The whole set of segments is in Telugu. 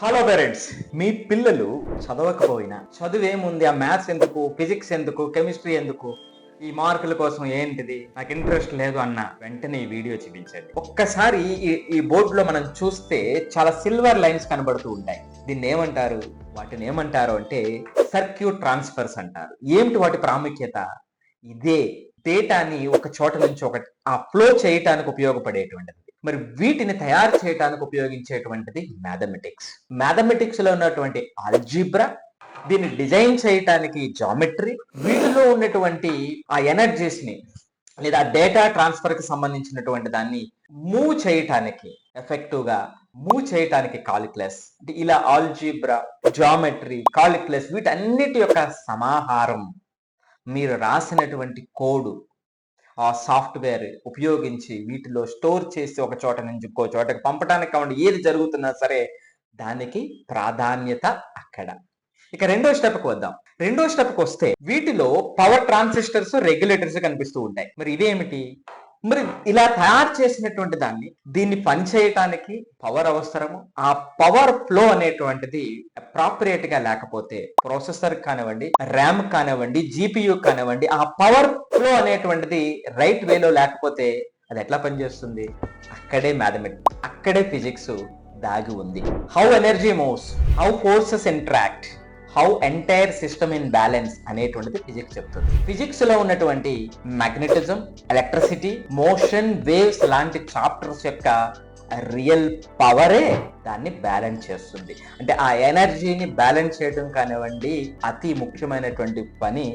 హలో పేరెంట్స్, మీ పిల్లలు చదవకపోయినా చదువేముంది, ఆ మ్యాథ్స్ ఎందుకు, ఫిజిక్స్ ఎందుకు, కెమిస్ట్రీ ఎందుకు, ఈ మార్కుల కోసం ఏంటిది, నాకు ఇంట్రెస్ట్ లేదు అన్న వెంటనే ఈ వీడియో చూపించండి. ఒక్కసారి ఈ బోర్డులో మనం చూస్తే చాలా సిల్వర్ లైన్స్ కనబడుతూ ఉంటాయి. దీన్ని ఏమంటారు? వాటిని ఏమంటారు అంటే సర్క్యూట్ ట్రాన్స్ఫర్స్ అంటారు. ఏమిటి వాటి ప్రాముఖ్యత? ఇదే డేటాని ఒక చోట నుంచి ఒకటి ఆ ఫ్లో చేయటానికి ఉపయోగపడేటువంటిది. మరి వీటిని తయారు చేయడానికి ఉపయోగించేటువంటిది మ్యాథమెటిక్స్ లో ఉన్నటువంటి ఆల్జీబ్రా, దీన్ని డిజైన్ చేయటానికి జామెట్రీ, వీటిలో ఉన్నటువంటి ఆ ఎనర్జీస్ ని లేదా డేటా ట్రాన్స్ఫర్ కి సంబంధించినటువంటి దాన్ని మూవ్ చేయటానికి ఎఫెక్టివ్ గా మూవ్ చేయటానికి కాలిక్యులస్, ఇలా ఆల్జీబ్రా, జామెట్రీ, కాలిక్యులస్ వీటన్నిటి యొక్క సమాహారం. మీరు రాసినటువంటి కోడ్ ఆ సాఫ్ట్వేర్ ఉపయోగించి వీటిలో స్టోర్ చేసి ఒక చోట నుంచి ఇంకో చోటకి పంపడానికి కావండి, ఏది జరుగుతున్నా సరే దానికి ప్రాధాన్యత అక్కడ. ఇక రెండో స్టెప్కి వద్దాం. రెండో స్టెప్కి వస్తే వీటిలో పవర్ ట్రాన్సిస్టర్స్, రెగ్యులేటర్స్ కనిపిస్తూ ఉంటాయి. మరి ఇదేమిటి? మరి ఇలా తయారు చేసినటువంటి దీన్ని పనిచేయటానికి పవర్ అవసరము. ఆ పవర్ ఫ్లో అనేటువంటిది అప్రాపరియేట్ గా లేకపోతే ప్రాసెసర్ కానివ్వండి, ర్యామ్ కానివ్వండి, జీపీయూ కానివ్వండి, ఆ పవర్ ఫ్లో అనేటువంటిది రైట్ వేలో లేకపోతే అది ఎట్లా పనిచేస్తుంది? అక్కడే మ్యాథమెటిక్స్, అక్కడే ఫిజిక్స్ దాగి ఉంది. How energy moves, how forces interact, how entire system in balance అనేటువంటిది ఫిజిక్స్ చెప్తుంది. ఫిజిక్స్ లో ఉన్నటువంటి మ్యాగ్నెటిజం, ఎలక్ట్రిసిటీ, మోషన్, వేవ్స్ లాంటి చాప్టర్స్ యొక్క రియల్ పవరే దాన్ని బ్యాలెన్స్ చేస్తుంది. అంటే ఆ ఎనర్జీని బ్యాలెన్స్ చేయడం కానివ్వండి, అతి ముఖ్యమైనటువంటి పని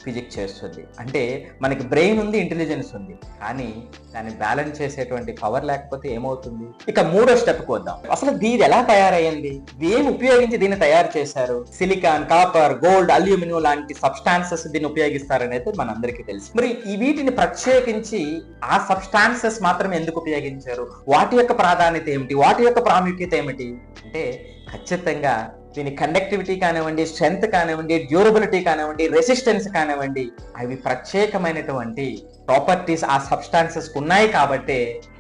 ఫిజిక్స్ చేస్తుంది. అంటే మనకి బ్రెయిన్ ఉంది, ఇంటెలిజెన్స్ ఉంది, కానీ దాన్ని బ్యాలెన్స్ చేసేటువంటి పవర్ లేకపోతే ఏమవుతుంది? ఇక మూడో స్టెప్కి వద్దాం. అసలు దీని ఎలా తయారయ్యింది? ఏం ఉపయోగించి దీన్ని తయారు చేశారు? సిలికాన్, కాపర్, గోల్డ్, అల్యూమినియం లాంటి సబ్స్టాన్సెస్ దీన్ని ఉపయోగిస్తారనేది మనందరికీ తెలుసు. మరి ఈ వీటిని ప్రత్యేకించి ఆ సబ్స్టాన్సెస్ మాత్రమే ఎందుకు ఉపయోగించారు? వాటి యొక్క ప్రాధాన్యత ఏమిటి? వాటి యొక్క ప్రాముఖ్యత ఏమిటి అంటే ఖచ్చితంగా దీని కండక్టివిటీ కానివ్వండి, స్ట్రెంగ్త్ కానివ్వండి, డ్యూరబిలిటీ కానివ్వండి, రెసిస్టెన్స్ కానివ్వండి, అవి ప్రత్యేకమైనటువంటి ప్రాపర్టీస్ ఆ సబ్స్టాన్సెస్ ఉన్నాయి కాబట్టే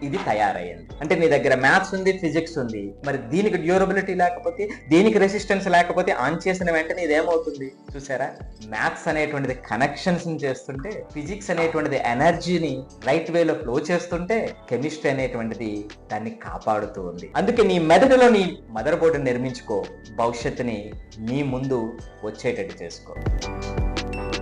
ఇది తయారయ్యింది. అంటే నీ దగ్గర మ్యాథ్స్ ఉంది, ఫిజిక్స్ ఉంది, మరి దీనికి డ్యూరబిలిటీ లేకపోతే, దీనికి రెసిస్టెన్స్ లేకపోతే ఆన్ చేసిన వెంటనే ఇదేమవుతుంది? చూసారా? మ్యాథ్స్ అనేటువంటిది కనెక్షన్స్ చేస్తుంటే, ఫిజిక్స్ అనేటువంటిది ఎనర్జీని రైట్ వేలో ఫ్లో చేస్తుంటే, కెమిస్ట్రీ అనేటువంటిది దాన్ని కాపాడుతూ ఉంది. అందుకే నీ మెదడులో నీ మదర్ బోర్డు నిర్మించుకో, భవిష్యత్తుని నీ ముందు వచ్చేటట్టు చేసుకో.